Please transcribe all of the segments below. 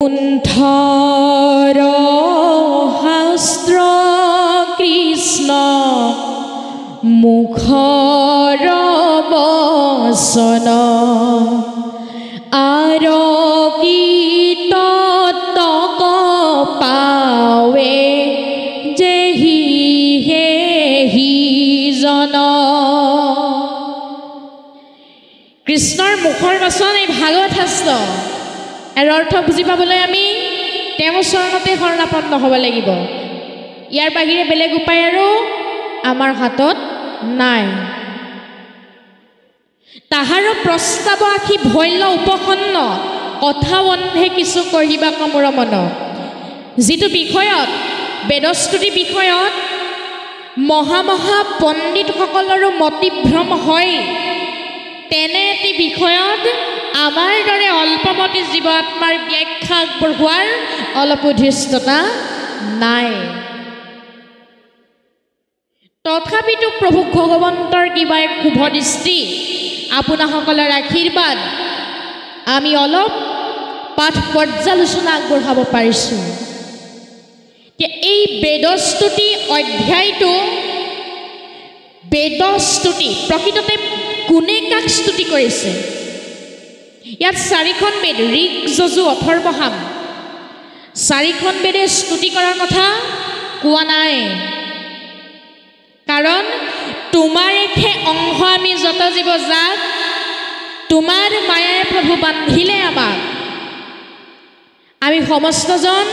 কুণ্ঠৰ শাস্ত্ৰ কৃষ্ণ মুখৰ বচন আৰকিতক পাৱে যেহি হে সিজন। কৃষ্ণৰ মুখৰ বচন এই ভাগৱত শাস্ত্ৰ। ইয়াৰ অৰ্থ বুজি পাবলৈ আমি তেওঁৰ চৰণতে শৰণাপন্ন হ'ব লাগিব। ইয়াৰ বাহিৰে বেলেগ উপায় আৰু আমাৰ হাতত নাই। তাহাৰ প্ৰস্তাৱ আখি ভৈল্য উপসন্ন কথা বন্ধে কিছু কহিবা মোৰ মন। যিটো বিষয়ত বেদস্তুতি বিষয়ত মহা পণ্ডিতসকলৰো মতিভ্ৰম হয়, তেনে এটি বিষয়ত আমাৰ দৰে অল্পমতি জীৱ আত্মাৰ ব্যাখ্যা আগবঢ়োৱাৰ অলপো ধৃষ্টতা নাই। তথাপিতো প্ৰভু ভগৱন্তৰ কিবা এক শুভ দৃষ্টি, আপোনাসকলৰ আশীৰ্বাদ, আমি অলপ পাঠ পৰ্যালোচনা আগবঢ়াব পাৰিছোঁ। এই বেদস্তুতি অধ্যায়টো বেদস্তুতি প্ৰকৃততে কোনে কাক স্তুতি কৰিছে? ইয়াত 4খন বেদ ঋক যজু অথৰ্ব সাম 4খন বেদে স্তুতি কৰাৰ কথা কোৱা নাই। কাৰণ তোমাৰেহে অংশ আমি যত জীৱ যাক তোমাৰ মায়াই প্ৰভু বান্ধিলে আমাক। আমি সমস্তজন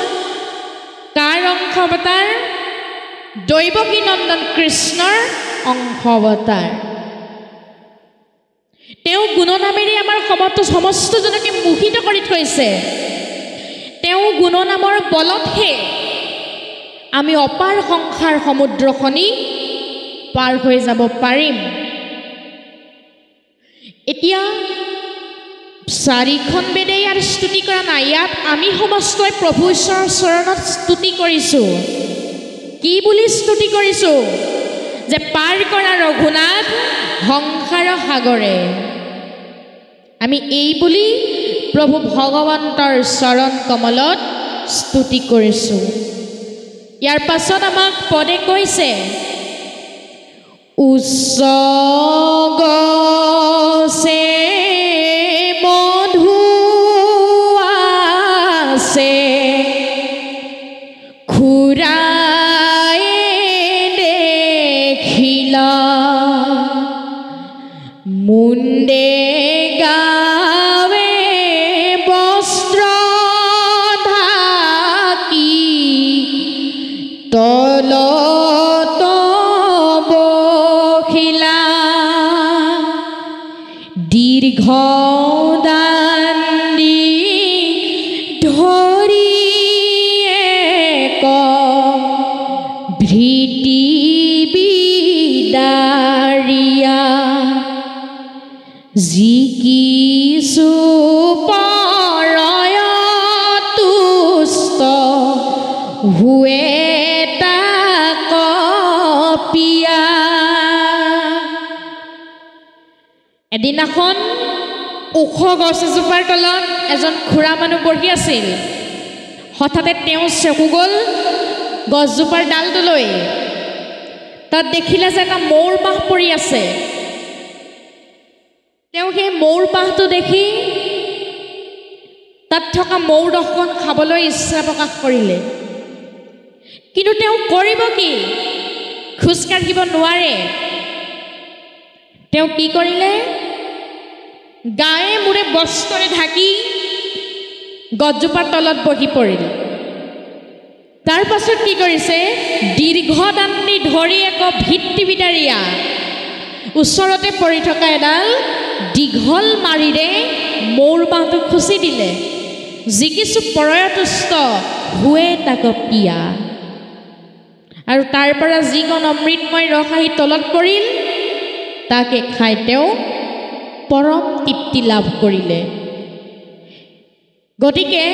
কাৰ অংশ অৱতাৰ? দৈৱকী নন্দন কৃষ্ণৰ অংশ অৱতাৰ। তেওঁ গুণনামেৰে আমাৰ সমস্তজনকে মোহিত কৰি থৈছে। তেওঁ গুণনামৰ বলতহে আমি অপাৰ সংসাৰ সমুদ্ৰখনি পাৰ হৈ যাব পাৰিম। এতিয়া 4খন বেদে ইয়াৰ স্তুতি কৰা নাই। ইয়াত আমি সমস্তই প্ৰভু ঈশ্বৰৰ চৰণত স্তুতি কৰিছোঁ। কি বুলি স্তুতি কৰিছোঁ? যে পাৰ কৰা ৰঘুনাথ সংসাৰ সাগৰে। আমি এই বুলি প্ৰভু ভগৱন্তৰ চৰণ কমলত স্তুতি কৰিছোঁ। ইয়াৰ পাছত আমাক পদে কৈছে, উচ্চ গছে মধু আছে খুৰাই দেখিলা মুণ্ডে গাৱে বস্ত্ৰ ঢাকি তলত বহিলা দীৰ্ঘ দাণ্ডি ধৰি এক ভৃতি বিদাৰিয়া যি কিছু পৰয় তুষ্ট হুৱে তাক পিয়া। এদিনাখন ওখ গছ এজোপাৰ তলত এজন খুৰা মানুহ বহি আছিল। হঠাতে তেওঁ চকু গ'ল গছজোপাৰ ডালটোলৈ। তাত দেখিলে যে এটা মৌৰ বাঁহ পৰি আছে। তেওঁ সেই মৌৰ বাঁহটো দেখি তাত থকা মৌৰ ৰসকণ খাবলৈ ইচ্ছা প্ৰকাশ কৰিলে। কিন্তু তেওঁ কৰিব কি? খোজকাঢ়িব নোৱাৰে। তেওঁ কি কৰিলে? গায়ে মূৰে বস্ত্ৰৰে ঢাকি গছজোপাৰ তলত বহি পৰিল। তাৰ পাছত কি কৰিছে? দীৰ্ঘ দাণ্ডি ধৰি এক ভিত্তি বিদাৰিয়া ওচৰতে পৰি থকা এডাল দীঘল মাৰিৰে মৌৰ বাঁহটো খুচি দিলে। যি কিছু পৰয়তুষ্ট হুৱে তাক পিয়া। আৰু তাৰ পৰা যিকণ অমৃতময় ৰস আহি তলত পৰিল, তাকে খাই তেওঁ পৰম তৃপ্তি লাভ কৰিলে। গতিকে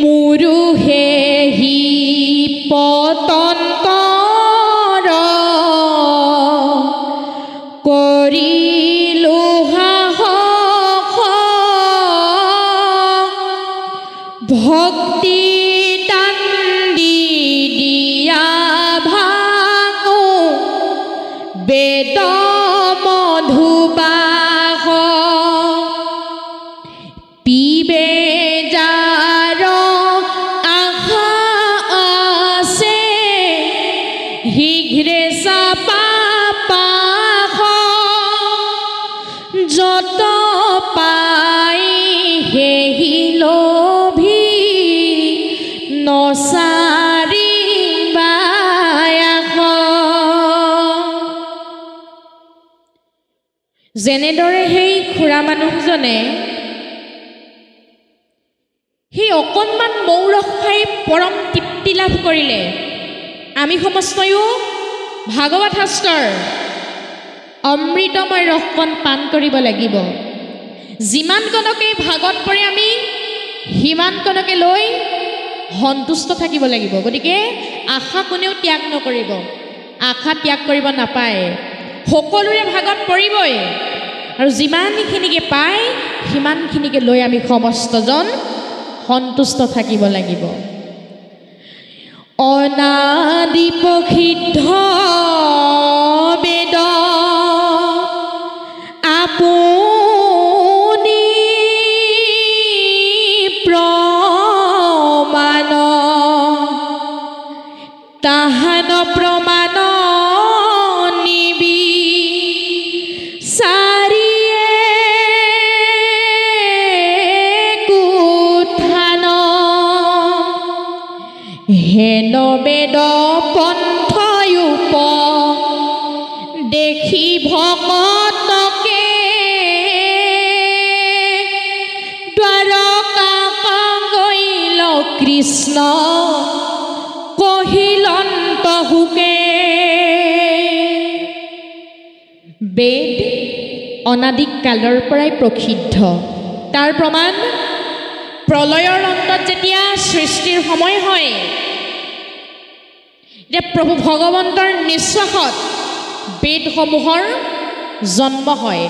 মোৰো হি পতন্তৰ কৰিলো সাহস ভক্তি তান্দি দিয়া ভাঙো বেদ মধুবাহ পিবে যাৰ আশা আছে শীঘ্ৰে চাপা পাখ যত পাই হেহি লোভি নচাৰিবা আখ। যেনেদৰে সেই খুৰা মানুহজনে সেই অকণমান মৌৰস খাই পৰম তৃপ্তি লাভ কৰিলে, আমি সমস্তয়ো ভাগৱত শাস্ত্ৰৰ অমৃতময় ৰসকণ পান কৰিব লাগিব। যিমানকণকে ভাগত পৰে আমি সিমানকণকে লৈ সন্তুষ্ট থাকিব লাগিব। গতিকে আশা কোনেও ত্যাগ নকৰিব, আশা ত্যাগ কৰিব নাপায়, সকলোৰে ভাগত পৰিবই, আৰু যিমানখিনিকে পায় সিমানখিনিকে লৈ আমি সমস্তজন সন্তুষ্ট থাকিব লাগিব। অনাদি প্ৰসিদ্ধ বেদ আপুনি প্ৰমাণ তাহান প্ৰমাণ নিবি চাৰিয়ে কুঠান হেন বেদ পন্থয়ুপ দেখি ভকতকে দ্বাৰকা গৈল কৃষ্ণ কহিলন্ত হুকে। বেদ অনাদিক কালৰ পৰাই প্ৰসিদ্ধ। তাৰ প্ৰমাণ প্ৰলয়ৰ অন্তত যেতিয়া সৃষ্টিৰ সময় হয়, এতিয়া প্ৰভু ভগৱন্তৰ নিশ্বাসত বেদসমূহৰ জন্ম হয়।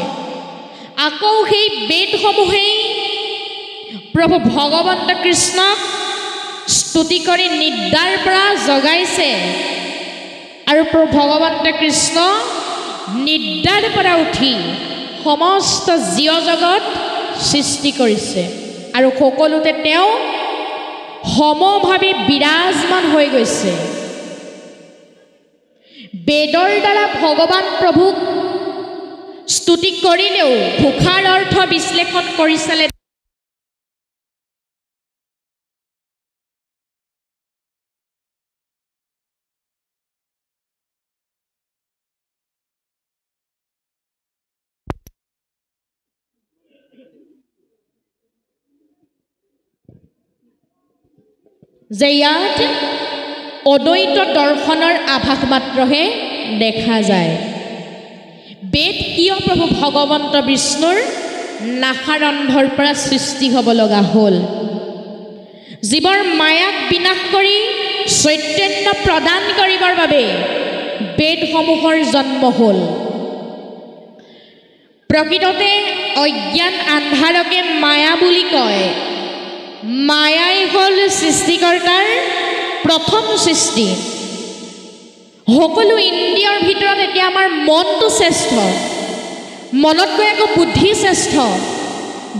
আকৌ সেই বেদসমূহেই প্ৰভু ভগৱন্ত কৃষ্ণক স্তুতি কৰি নিদ্ৰাৰ পৰা জগাইছে, আৰু প্ৰভু ভগৱন্ত কৃষ্ণ নিদ্ৰাৰ পৰা উঠি সমস্ত জীৱ জগত সৃষ্টি কৰিছে, আৰু সকলোতে তেওঁ সমভাৱে বিৰাজমান হৈ গৈছে। বেদৰ দ্বাৰা ভগৱান প্ৰভুক স্তুতি কৰিলেও ঘোষাৰ অৰ্থ বিশ্লেষণ কৰি চালে যে ইয়াত অদ্বৈত দৰ্শনৰ আভাস মাত্ৰহে দেখা যায়। বেদ কিয় প্ৰভু ভগৱন্ত বিষ্ণুৰ নাসাৰন্ধৰ পৰা সৃষ্টি হ'ব লগা হ'ল? জীৱৰ মায়াক বিনাশ কৰি চৈতন্য প্ৰদান কৰিবৰ বাবে বেদসমূহৰ জন্ম হ'ল। প্ৰকৃততে অজ্ঞান আন্ধাৰকে মায়া বুলি কয়। মায়াই হ'ল সৃষ্টিকৰ্তাৰ প্ৰথম সৃষ্টি। সকলো ইন্দ্ৰিয়ৰ ভিতৰত এতিয়া আমাৰ মনটো শ্ৰেষ্ঠ, মনতকৈ আকৌ বুদ্ধি শ্ৰেষ্ঠ,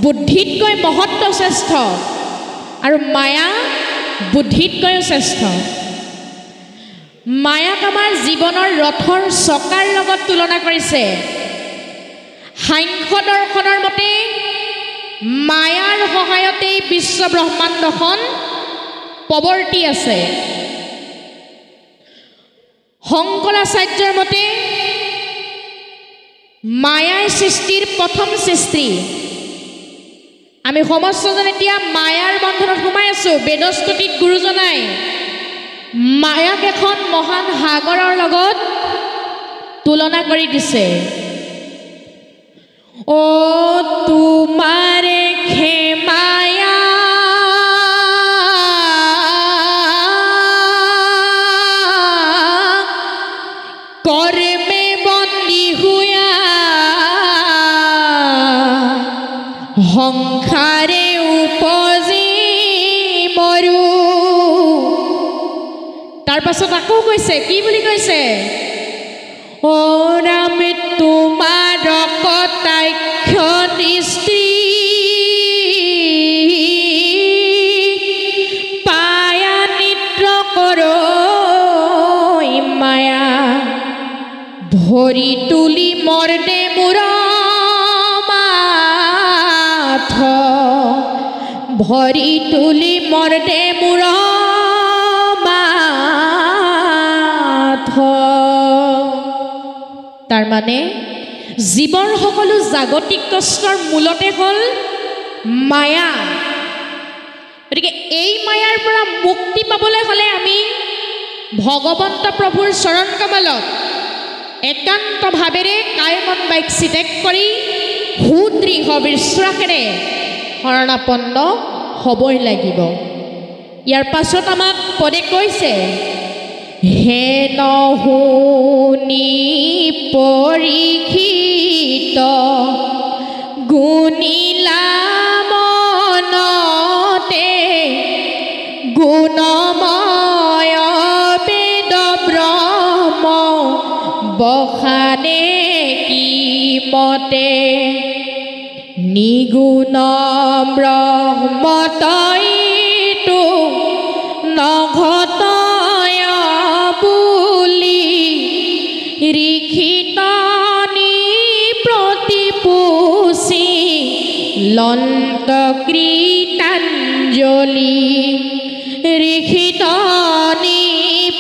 বুদ্ধিতকৈ মহত্ব শ্ৰেষ্ঠ, আৰু মায়া বুদ্ধিতকৈও শ্ৰেষ্ঠ। মায়াক আমাৰ জীৱনৰ ৰথৰ চকাৰ লগত তুলনা কৰিছে। সাংখ্য দৰ্শনৰ মতে মায়াৰ সহায়তেই বিশ্ব ব্ৰহ্মাণ্ডখন প্ৰৱৰ্তি আছে। শংকৰাচাৰ্যৰ মতে মায়াই সৃষ্টিৰ প্ৰথম সৃষ্টি। আমি সমস্তজন এতিয়া মায়াৰ বন্ধনত সোমাই আছোঁ। বেদস্তুতিত গুৰুজনাই মায়াক এখন মহান সাগৰৰ লগত তুলনা কৰি দিছে। ও তোমাৰে খেমায়া কৰ্মে বন্দী হুয়া সংসাৰে উপজি পাছত আকৌ কৈছে কি বুলি কৈছে ও ৰাম তোমাৰ কটাক্ষ দৃষ্টি পায়া নিদ্ৰ কৰো মায়া ভৰি তুলি মৰ্দে মোৰ মাথ ভৰি তুলি মৰ্দে মোৰ মাথ তাৰ মানে জীৱৰ সকলো জাগতিক কষ্টৰ মূলতে হ'ল মায়া গতিকে এই মায়াৰ পৰা মুক্তি পাবলৈ হ'লে আমি ভগৱন্ত প্ৰভুৰ চৰণ কমলত একান্ত ভাৱেৰে কায় মন বাক্য ত্যাগ কৰি সুদৃঢ় বিশ্বাসেৰে শৰণাপন্ন হ'বই লাগিব ইয়াৰ পাছত আমাক পদে কৈছে হে নহুনি পৰীক্ষিত গুণিলা মনতে গুণময় বেদ ব্ৰহ্ম বখানে কি মতে নিগুণ ব্ৰহ্মতইটো নঘটয় বুলি ৰিখিতনি প্ৰতিপোষি লন্ত কৃতাঞ্জলি ৰিখিতনি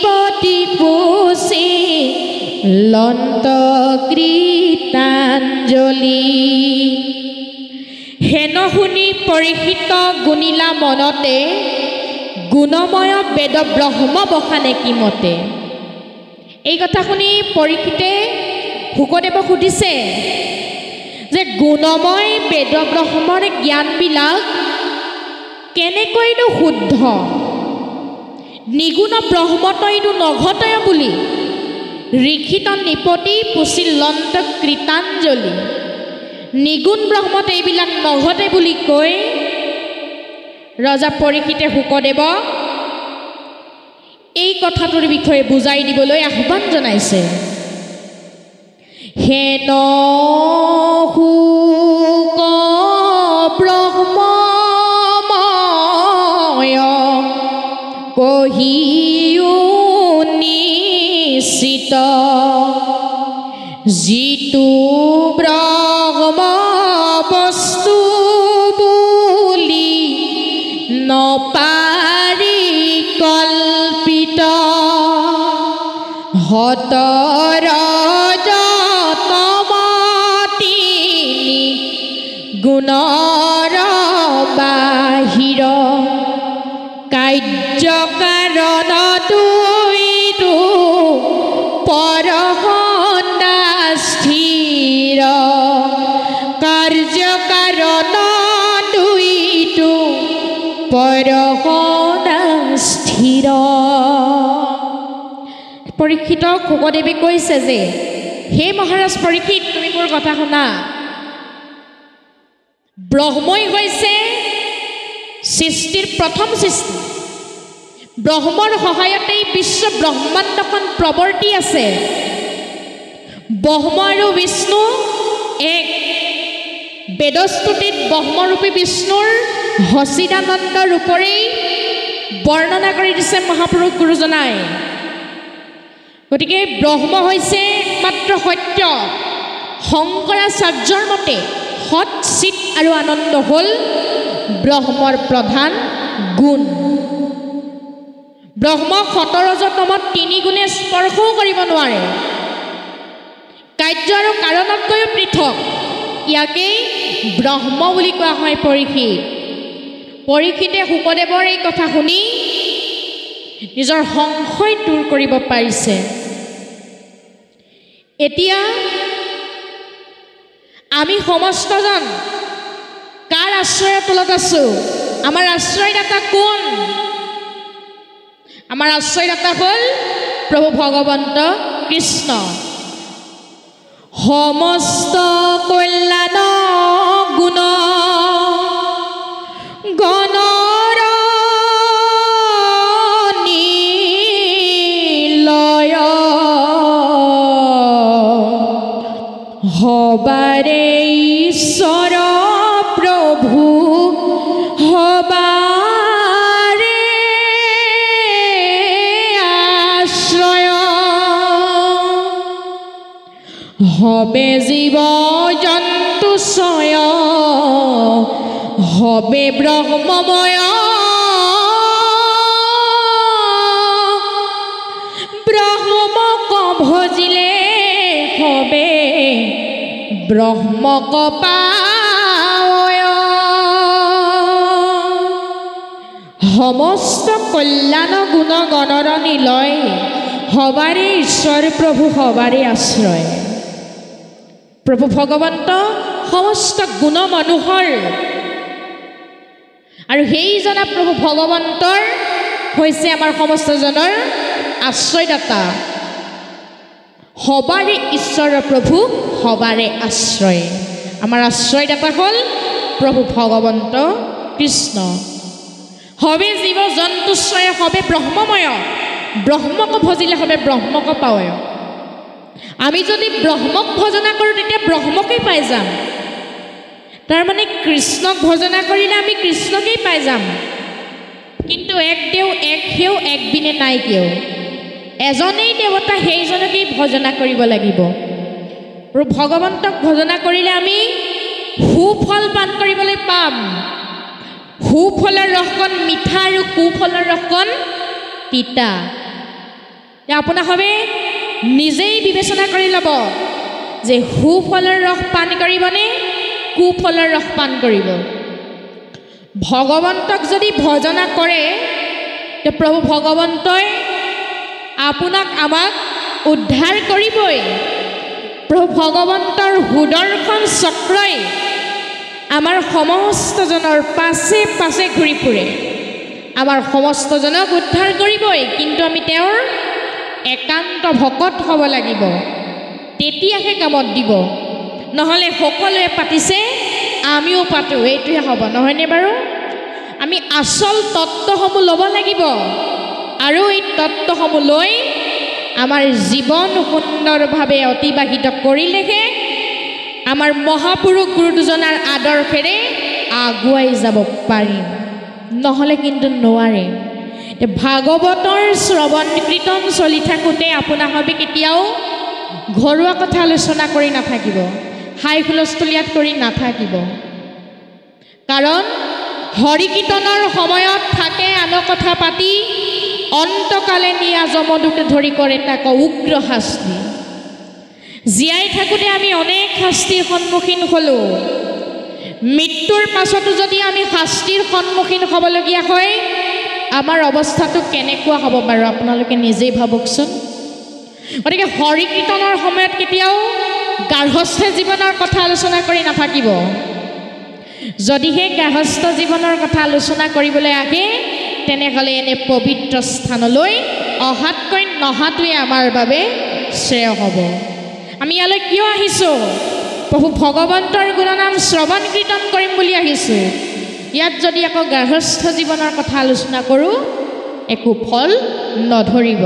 প্ৰতিপোষি লন্ত কৃতাঞ্জলি হেন শুনি পৰীক্ষিত গুণিলা মনতে গুণময় বেদ ব্ৰহ্ম বখানে কি মতে এই কথা শুনি পৰীক্ষিতে শুকদেৱক সুধিছে যে গুণময় বেদ ব্ৰহ্মৰ জ্ঞানবিলাক কেনেকৈনো শুদ্ধ নিগুণ ব্ৰহ্মতইনো নঘটয় বুলি ৰিখিত নিপতি পুচি লন্ত কৃতাঞ্জলি নিগুণ ব্ৰহ্মত এইবিলাক নঘটে বুলি কৈ ৰজা পৰীক্ষিতে শুকদেৱক এই কথাটোৰ বিষয়ে বুজাই দিবলৈ আহ্বান জনাইছে হে শুক ব্ৰহ্মময় কহিও নিশ্চিত যিটো ব্ৰহ্ম বস্তু বুলি নপাৰি কল্পিত হতৰ যতমতিনি গুণৰ বাহিৰ কাৰ্যকাৰণ দুইটো পৰহন্দা স্থিৰ কাৰ্যকাৰণ দুইটো পৰহন্দা স্থিৰ পৰীক্ষিতক শুকদেৱে কৈছে যে হে মহাৰাজ পৰীক্ষিত তুমি মোৰ কথা শুনা ব্ৰহ্মই হৈছে সৃষ্টিৰ প্ৰথম সৃষ্টি ব্ৰহ্মৰ সহায়তেই বিশ্ব ব্ৰহ্মাণ্ডখন প্ৰৱৰ্তি আছে ব্ৰহ্ম আৰু বিষ্ণু এক বেদস্তুতিত ব্ৰহ্মৰূপী বিষ্ণুৰ হচিদানন্দ ৰূপৰেই বৰ্ণনা কৰি দিছে মহাপুৰুষ গুৰুজনাই গতিকে ব্ৰহ্ম হৈছে একমাত্ৰ সত্য শংকৰাচাৰ্যৰ মতে সৎ চিত আৰু আনন্দ হ'ল ব্ৰহ্মৰ প্ৰধান গুণ ব্ৰহ্ম সতৰজতমত তিনি গুণে স্পৰ্শও কৰিব নোৱাৰে কাৰ্য আৰু কাৰণতকৈও পৃথক ইয়াকেই ব্ৰহ্ম বুলি কোৱা হয় পৰীক্ষিতে শুকদেৱৰ এই কথা শুনি নিজৰ সংশয় দূৰ কৰিব পাৰিছে এতিয়া আমি সমস্তজন কাৰ আশ্ৰয়ৰ তলত আছো আমাৰ আশ্ৰয়দাতা কোন আমাৰ আশ্ৰয়দাতা হ'ল প্ৰভু ভগৱন্ত কৃষ্ণ সমস্ত কল্যাণ গুণ গণৰ হবাৰে ঈশ্বৰ প্ৰভু হবাৰে আশ্ৰয় হবে জীৱ জন্তু ছয় হবে ব্ৰহ্মময় ব্ৰহ্মক ভজিলে হবে ব্ৰহ্মক পায় সমস্ত কল্যাণ গুণ গণৰ নিলয় হবাৰে ঈশ্বৰ প্ৰভু হবাৰে আশ্ৰয় প্ৰভু ভগৱন্ত সমস্ত গুণ মানুহৰ আৰু সেইজনা প্ৰভু ভগৱন্তৰ হৈছে আমাৰ সমস্তজনৰ আশ্ৰয়দাতা হবাৰে ঈশ্বৰ প্ৰভু হবাৰে আশ্ৰয় আমাৰ আশ্ৰয়দাতা হ'ল প্ৰভু ভগৱন্ত কৃষ্ণ হবে জীৱ জন্তুশ্ৰয় হবে ব্ৰহ্মময় ব্ৰহ্মক ভজিলে হবে ব্ৰহ্মক পায় আমি যদি ব্ৰহ্মক ভজনা কৰোঁ তেতিয়া ব্ৰহ্মকেই পাই যাম তাৰমানে কৃষ্ণক ভজনা কৰিলে আমি কৃষ্ণকেই পাই যাম কিন্তু এক দেও এক হেও এক বিনে নাই কেও এজনেই দেৱতা সেইজনকেই ভজনা কৰিব লাগিব আৰু ভগৱন্তক ভজনা কৰিলে আমি সুফল পান কৰিবলৈ পাম সুফলৰ ৰসকণ মিঠা আৰু কুফলৰ ৰসকণ তিতা আপোনাৰ হবে নিজেই বিবেচনা কৰি ল'ব যে সুফলৰ ৰস পান কৰিবনে কুফলৰ ৰস পান কৰিব ভগৱন্তক যদি ভজনা কৰে তে প্ৰভু ভগৱন্তই আপোনাক আমাক উদ্ধাৰ কৰিবই প্ৰভু ভগৱন্তৰ সুদৰ্শন চক্ৰই আমাৰ সমস্তজনৰ পাছে পাছে ঘূৰি ফুৰে আমাৰ সমস্তজনক উদ্ধাৰ কৰিবই কিন্তু আমি তেওঁৰ একান্ত ভকত হ'ব লাগিব তেতিয়াহে কামত দিব নহ'লে সকলোৱে পাতিছে আমিও পাতোঁ এইটোহে হ'ব নহয়নে বাৰু আমি আচল তত্ত্বসমূহ ল'ব লাগিব আৰু এই তত্ত্বসমূহ লৈ আমাৰ জীৱন সুন্দৰভাৱে অতিবাহিত কৰিলেহে আমাৰ মহাপুৰুষ গুৰু দুজনাৰ আদৰ্শেৰে আগুৱাই যাব পাৰিম নহ'লে কিন্তু নোৱাৰে ভাগৱতৰ শ্ৰৱণ কীৰ্তন চলি থাকোঁতে আপোনাৰ হবে কেতিয়াও ঘৰুৱা কথা আলোচনা কৰি নাথাকিব হাই হুলস্থুলীয়াত কৰি নাথাকিব কাৰণ হৰি কীৰ্তনৰ সময়ত থাকে আন কথা পাতি অন্তকালে নিয়া যমদূতে ধৰি কৰে তাক উগ্ৰ শাস্তি জীয়াই থাকোঁতে আমি অনেক শাস্তিৰ সন্মুখীন হ'লোঁ মৃত্যুৰ পাছতো যদি আমি শাস্তিৰ সন্মুখীন হ'বলগীয়া হয় আমাৰ অৱস্থাটো কেনেকুৱা হ'ব বাৰু আপোনালোকে নিজেই ভাবকচোন গতিকে হৰি কীৰ্তনৰ সময়ত কেতিয়াও গাৰ্হস্থ জীৱনৰ কথা আলোচনা কৰি নাথাকিব যদিহে গাৰ্হস্থ জীৱনৰ কথা আলোচনা কৰিবলৈ আহে তেনেহ'লে এনে পবিত্ৰ স্থানলৈ অহাতকৈ নহাটোৱে আমাৰ বাবে শ্ৰেয় হ'ব আমি ইয়ালৈ কিয় আহিছোঁ প্ৰভু ভগৱন্তৰ গুণনাম শ্ৰৱণ কীৰ্তন কৰিম বুলি আহিছোঁ ইয়াত যদি আকৌ গাৰ্হস্থ জীৱনৰ কথা আলোচনা কৰোঁ একো ফল নধৰিব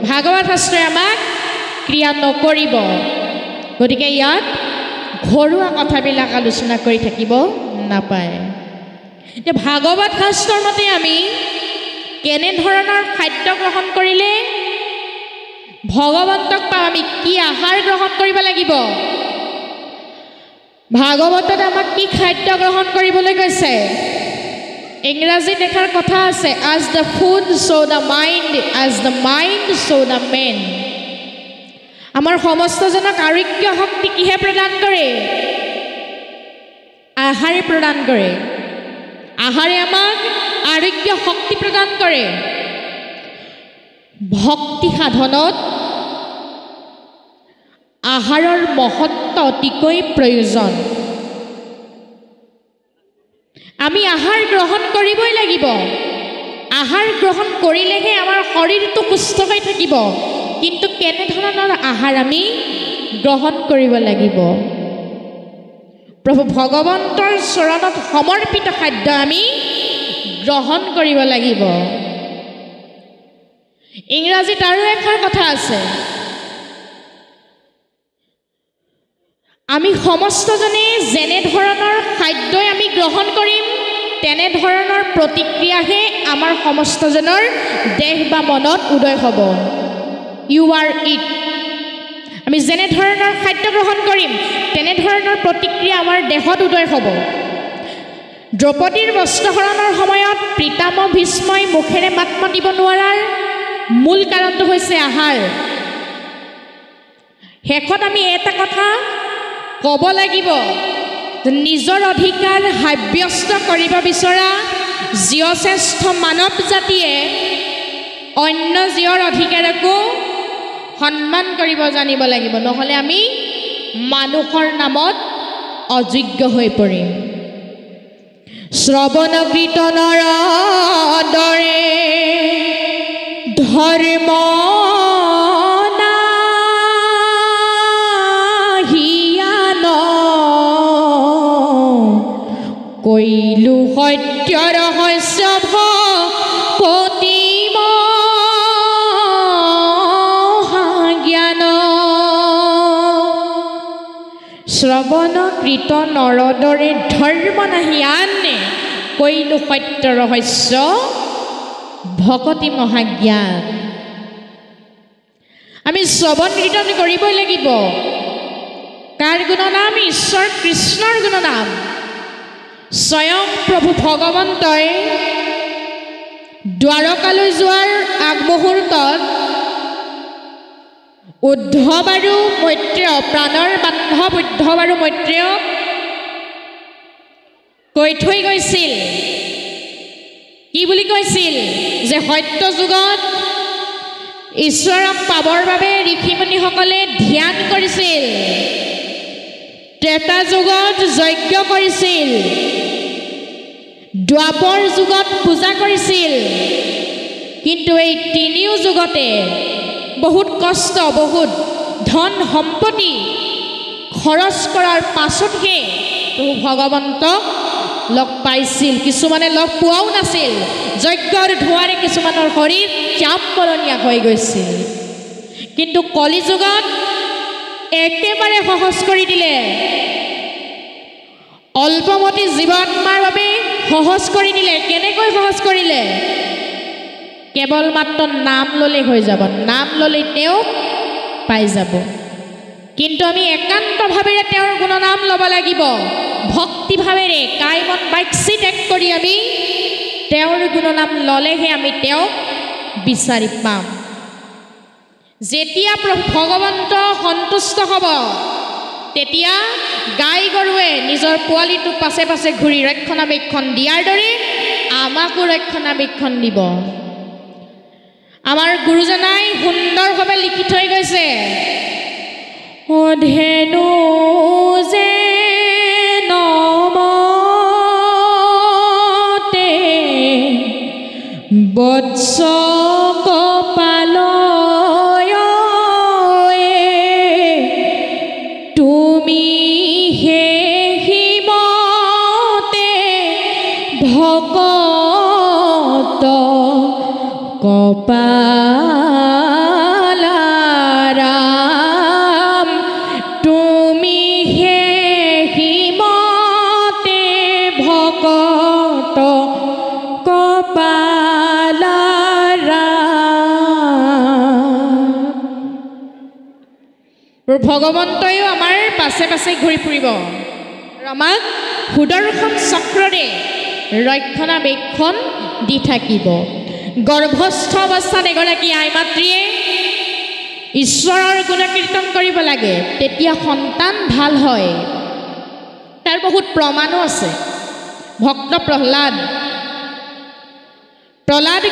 ভাগৱত শাস্ত্ৰই আমাক ক্ৰিয়া নকৰিব গতিকে ইয়াত ঘৰুৱা কথাবিলাক আলোচনা কৰি থাকিব নাপায় এতিয়া ভাগৱত শাস্ত্ৰৰ মতে আমি কেনেধৰণৰ খাদ্য গ্ৰহণ কৰিলে ভগৱন্তক পাম আমি কি আহাৰ গ্ৰহণ কৰিব লাগিব ভাগৱতত আমাক কি খাদ্য গ্ৰহণ কৰিবলৈ কৈছে ইংৰাজীত এষাৰ কথা আছে as the food so the mind as the mind so the man আমাৰ সমস্তজনক আৰোগ্য শক্তি কিহে প্ৰদান কৰে আহাৰে প্ৰদান কৰে আহাৰে আমাক আৰোগ্য শক্তি প্ৰদান কৰে ভক্তি সাধনত আহাৰৰ মহত্ব অতিকৈ প্ৰয়োজন আমি আহাৰ গ্ৰহণ কৰিবই লাগিব আহাৰ গ্ৰহণ কৰিলেহে আমাৰ শৰীৰটো সুস্থ হৈ থাকিব কিন্তু কেনেধৰণৰ আহাৰ আমি গ্ৰহণ কৰিব লাগিব প্ৰভু ভগৱন্তৰ চৰণত সমৰ্পিত খাদ্য আমি গ্ৰহণ কৰিব লাগিব ইংৰাজীত আৰু এষাৰ কথা আছে আমি সমস্তজনে যেনে ধৰণৰ খাদ্যই আমি গ্ৰহণ কৰিম তেনে ধৰণৰ প্ৰতিক্ৰিয়াহে আমাৰ সমস্তজনৰ দেহ বা মনত উদয় হ'ব ইউ আৰ ইট আমি যেনে ধৰণৰ খাদ্য গ্ৰহণ কৰিম তেনে ধৰণৰ প্ৰতিক্ৰিয়া আমাৰ দেহত উদয় হ'ব দ্ৰৌপদীৰ বস্ত্ৰহৰণৰ সময়ত প্ৰীতামহ ভীষ্মই মুখেৰে মাত মাতিব নোৱাৰাৰ মূল কাৰণটো হৈছে আহাৰ শেষত আমি এটা কথা ক'ব লাগিব নিজৰ অধিকাৰ সাব্যস্ত কৰিব বিচৰা জীয়শ্ৰেষ্ঠ মানৱ জাতিয়ে অন্য জীৱৰ অধিকাৰকো সন্মান কৰিব জানিব লাগিব নহ'লে আমি মানুহৰ নামত অযোগ্য হৈ পৰিম শ্ৰৱণ কীৰ্তনৰ দৰে ধৰ্ম কৈলো সত্য ৰহস্য ভকতিম জ্ঞান শ্ৰৱণ কীৰ্তনৰ দৰে ধৰ্ম নাহি আনে কৈলো সত্য ৰহস্য ভকতি মহাজ্ঞান আমি শ্ৰৱণ কীৰ্তন কৰিবই লাগিব কাৰ গুণনাম ঈশ্বৰ কৃষ্ণৰ গুণনাম স্বয়ং প্ৰভু ভগৱন্তই দ্বাৰকালৈ যোৱাৰ আগমুহূৰ্তত উদ্ধৱ আৰু মৈত্ৰেয় প্ৰাণৰ বান্ধৱ উদ্ধৱ আৰু মৈত্ৰেয়ক কৈ থৈ গৈছিল কি বুলি কৈছিল যে সত্য যুগত ঈশ্বৰক পাবৰ বাবে ঋষিমুনিসকলে ধ্যান কৰিছিল ত্ৰেতা যুগত যজ্ঞ কৰিছিল দ্বাপৰ যুগত পূজা কৰিছিল কিন্তু এই তিনিও যুগতে বহুত কষ্ট বহুত ধন সম্পত্তি খৰচ কৰাৰ পাছতহে প্ৰভু ভগৱন্তক লগ পাইছিল কিছুমানে লগ পোৱাও নাছিল যজ্ঞৰ ধোঁৱাৰে কিছুমানৰ শৰীৰ চাপকলনীয়া হৈ গৈছিল কিন্তু কলি যুগত একেবাৰে সহজ কৰি দিলে অল্পমতি জীৱাত্মাৰ বাবে সহজ কৰি দিলে কেনেকৈ সহজ কৰিলে কেৱল মাত্ৰ নাম ল'লে হৈ যাব নাম ল'লে তেওঁ পাই যাব কিন্তু আমি একান্তভাৱেৰে তেওঁৰ গুণনাম ল'ব লাগিব ভক্তিভাৱেৰে কায় মন বাক্যি ত্যাগ কৰি আমি তেওঁৰ গুণনাম ল'লেহে আমি তেওঁক বিচাৰি পাম যেতিয়া ভগৱন্ত সন্তুষ্ট হ'ব তেতিয়া গাই গৰুৱে নিজৰ পোৱালিটো পাছে পাছে ঘূৰি ৰক্ষণাবেক্ষণ দিয়াৰ দৰে আমাকো ৰক্ষণাবেক্ষণ দিব আমাৰ গুৰুজনাই সুন্দৰভাৱে লিখি থৈ গৈছে ধেনু যে নমতে বৎস কপাল তুমি হে হিমতে ভকত কপালাৰাম তুমি হে হিমতে ভকত কপালাৰাম ভগৱন্তয়ো আমাৰ পাছে পাছে ঘূৰি ফুৰিব আৰু আমাক সুদৰ্শন চক্ৰৰে ৰক্ষণাবেক্ষণ দি থাকিব গৰ্ভস্থ অৱস্থাত এগৰাকী আই মাতৃয়ে ঈশ্বৰৰ গুণকীৰ্তন কৰিব লাগে তেতিয়া সন্তান ভাল হয় তাৰ বহুত প্ৰমাণো আছে ভক্ত প্ৰহ্লাদ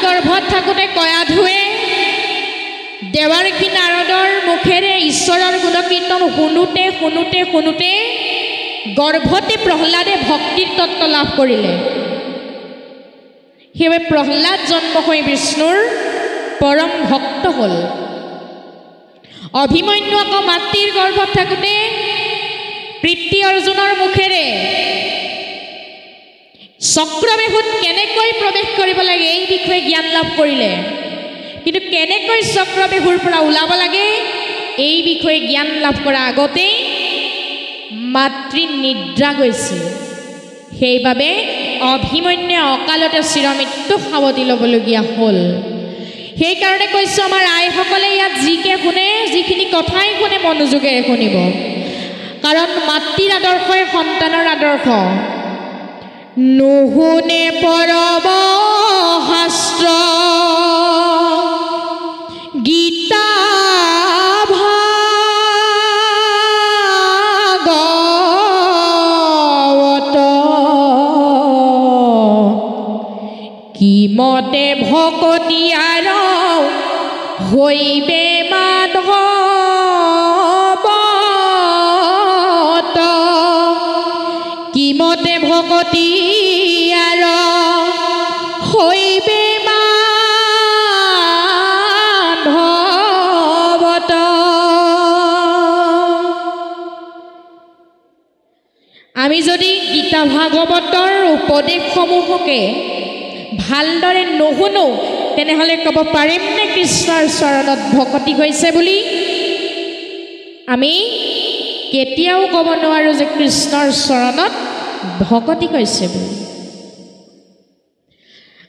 গৰ্ভত থাকোঁতে কয়াধুৱে দেৱাৰ্ষী নাৰদৰ মুখেৰে ঈশ্বৰৰ গুণকীৰ্তন শুনোতে শুনোতে শুনোতে গৰ্ভতে প্ৰহ্লাদে ভক্তিৰ তত্ত্ব লাভ কৰিলে সেইবাবে প্ৰহ্লাদ জন্ম হৈ বিষ্ণুৰ পৰম ভক্ত হ'ল অভিমন্যু আকৌ মাতৃৰ গৰ্ভত থাকোঁতে পিতৃ অৰ্জুনৰ মুখেৰে চক্ৰবেহুত কেনেকৈ প্ৰৱেশ কৰিব লাগে এই বিষয়ে জ্ঞান লাভ কৰিলে কিন্তু কেনেকৈ চক্ৰবেহুৰ পৰা ওলাব লাগে এই বিষয়ে জ্ঞান লাভ কৰাৰ আগতে মাতৃ নিদ্ৰা গৈছিল সেইবাবে অভিমন্যুৱে অকালতে চিৰমৃত্যু সাৱটি ল'বলগীয়া হ'ল সেইকাৰণে কৈছোঁ আমাৰ আইসকলে ইয়াত যিকে শুনে যিখিনি কথাই শুনে মনোযোগেৰে শুনিব কাৰণ মাতৃৰ আদৰ্শই সন্তানৰ আদৰ্শ নুশুনে পৰব শাস্ত্ৰ গীতা ভাগৱত কিমতে ভকতি আৰ হৈবে মাধৱত কিমতে ভকতি আৰ হৈবে মাধৱত আমি যদি গীতা ভাগৱতৰ উপদেশসমূহকে ভালদৰে নুশুনো তেনেহ'লে ক'ব পাৰিম নে কৃষ্ণৰ চৰণত ভকতি হৈছে বুলি আমি কেতিয়াও ক'ব নোৱাৰোঁ যে কৃষ্ণৰ চৰণত ভকতি হৈছে বুলি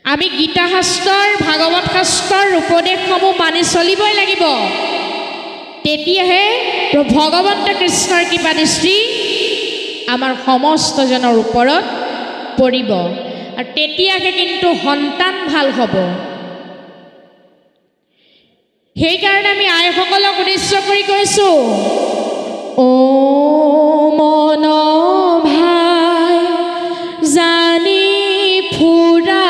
আমি গীতা শাস্ত্ৰৰ ভাগৱত শাস্ত্ৰৰ উপদেশসমূহ মানি চলিবই লাগিব তেতিয়াহে ভগৱন্ত কৃষ্ণৰ কৃপাদৃষ্টি আমাৰ সমস্তজনৰ ওপৰত পৰিব আৰু তেতিয়াহে কিন্তু সন্তান ভাল হ'ব সেইকাৰণে আমি আইসকলক উদ্দেশ্য কৰি কৈছোঁ ও মন ভাই জানি ফুৰা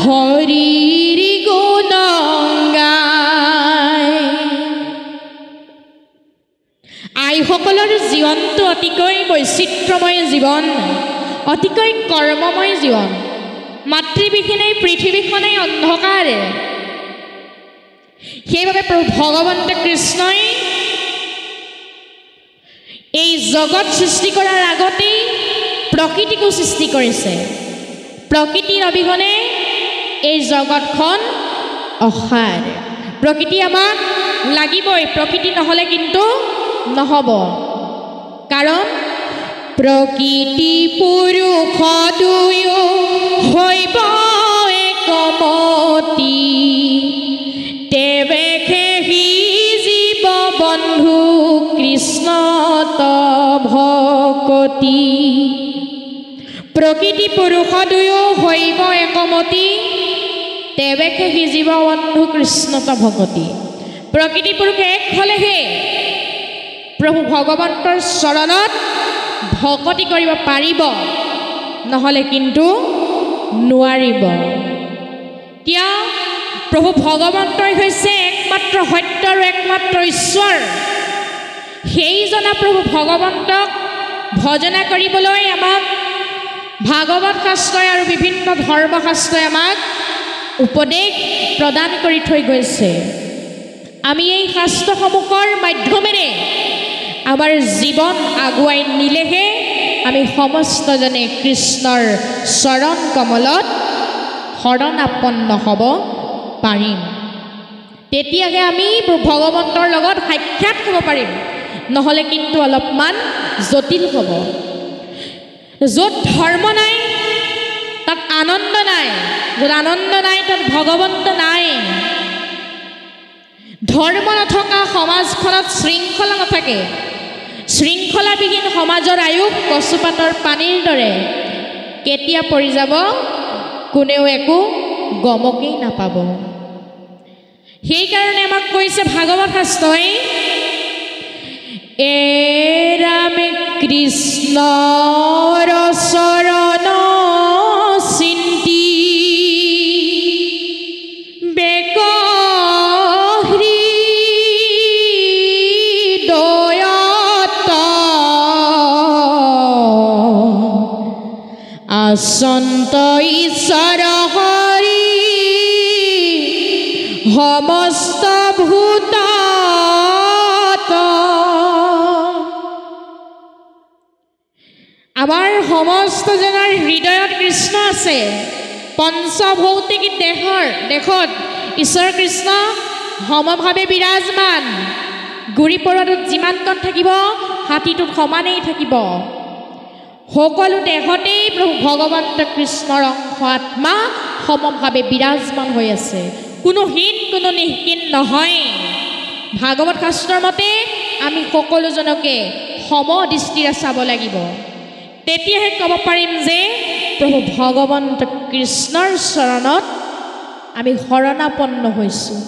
হৰিৰ গুণ গায় আইসকলৰ জীৱনটো অতিকৈ বৈচিত্ৰ্যময় জীৱন অতিকৈ কৰ্মময় জীৱন মাতৃবিহীন এই পৃথিৱীখনেই অন্ধকাৰ সেইবাবে প্ৰভু ভগৱন্ত কৃষ্ণই এই জগত সৃষ্টি কৰাৰ আগতেই প্ৰকৃতিকো সৃষ্টি কৰিছে প্ৰকৃতিৰ অবিহনে এই জগতখন অসাৰ প্ৰকৃতি আমাক লাগিবই প্ৰকৃতি নহ'লে কিন্তু নহ'ব কাৰণ প্ৰকৃতি পুৰুষ দুয়ো হৈব একমতি তেৱেহে সি জীৱ বন্ধু কৃষ্ণত ভকতি প্ৰকৃতি পুৰুষ দুয়ো হৈব একমতি তেৱেহে সি জীৱ বন্ধু কৃষ্ণত ভকতি প্ৰকৃতি পুৰুষ এক হ'লেহে প্ৰভু ভগৱন্তৰ চৰণত ভকতি কৰিব পাৰিব নহ'লে কিন্তু নোৱাৰিব কিয় প্ৰভু ভগৱন্তই হৈছে একমাত্ৰ সত্য আৰু একমাত্ৰ ঈশ্বৰ সেইজনা প্ৰভু ভগৱন্তক ভজনা কৰিবলৈ আমাক ভাগৱত শাস্ত্ৰই আৰু বিভিন্ন ধৰ্মশাস্ত্ৰই আমাক উপদেশ প্ৰদান কৰি থৈ গৈছে আমি এই শাস্ত্ৰসমূহৰ মাধ্যমেৰে আমাৰ জীৱন আগুৱাই নিলেহে আমি সমস্তজনে কৃষ্ণৰ চৰণ কমলত শৰণাপন্ন হ'ব পাৰিম তেতিয়াহে আমি ভগৱন্তৰ লগত সাক্ষাৎ হ'ব পাৰিম নহ'লে কিন্তু অলপমান জটিল হ'ব য'ত ধৰ্ম নাই তাত আনন্দ নাই য'ত আনন্দ নাই তাত ভগৱন্ত নাই ধৰ্ম নথকা সমাজখনত শৃংখলা নাথাকে শৃংখলাবিহীন সমাজৰ আয়ুস কচুপাতৰ পানীৰ দৰে কেতিয়া পৰি যাব কোনেও একো গমকেই নাপাব সেইকাৰণে আমাক কৈছে ভাগৱত শাস্ত্ৰই এ ৰামে কৃষ্ণৰ চৰণ চিন্তি বেক সন্ত ঈশ্বৰ হৰি সমস্ত ভূত আমাৰ সমস্তজনৰ হৃদয়ত কৃষ্ণ আছে পঞ্চভৌতিক দেশত ঈশ্বৰ কৃষ্ণ সমভাৱে বিৰাজমান গুৰি পৰ্বতত যিমান কণ থাকিব হাতীটোত সমানেই থাকিব সকলো দেহতেই প্ৰভু ভগৱন্ত কৃষ্ণৰ অংশ আত্মা সমভাৱে বিৰাজমান হৈ আছে কোনো হীন কোনো নিহীন নহয় ভাগৱত শাস্ত্ৰৰ মতে আমি সকলোজনকে সমদৃষ্টিৰে চাব লাগিব তেতিয়াহে ক'ব পাৰিম যে প্ৰভু ভগৱন্ত কৃষ্ণৰ চৰণত আমি শৰণাপন্ন হৈছোঁ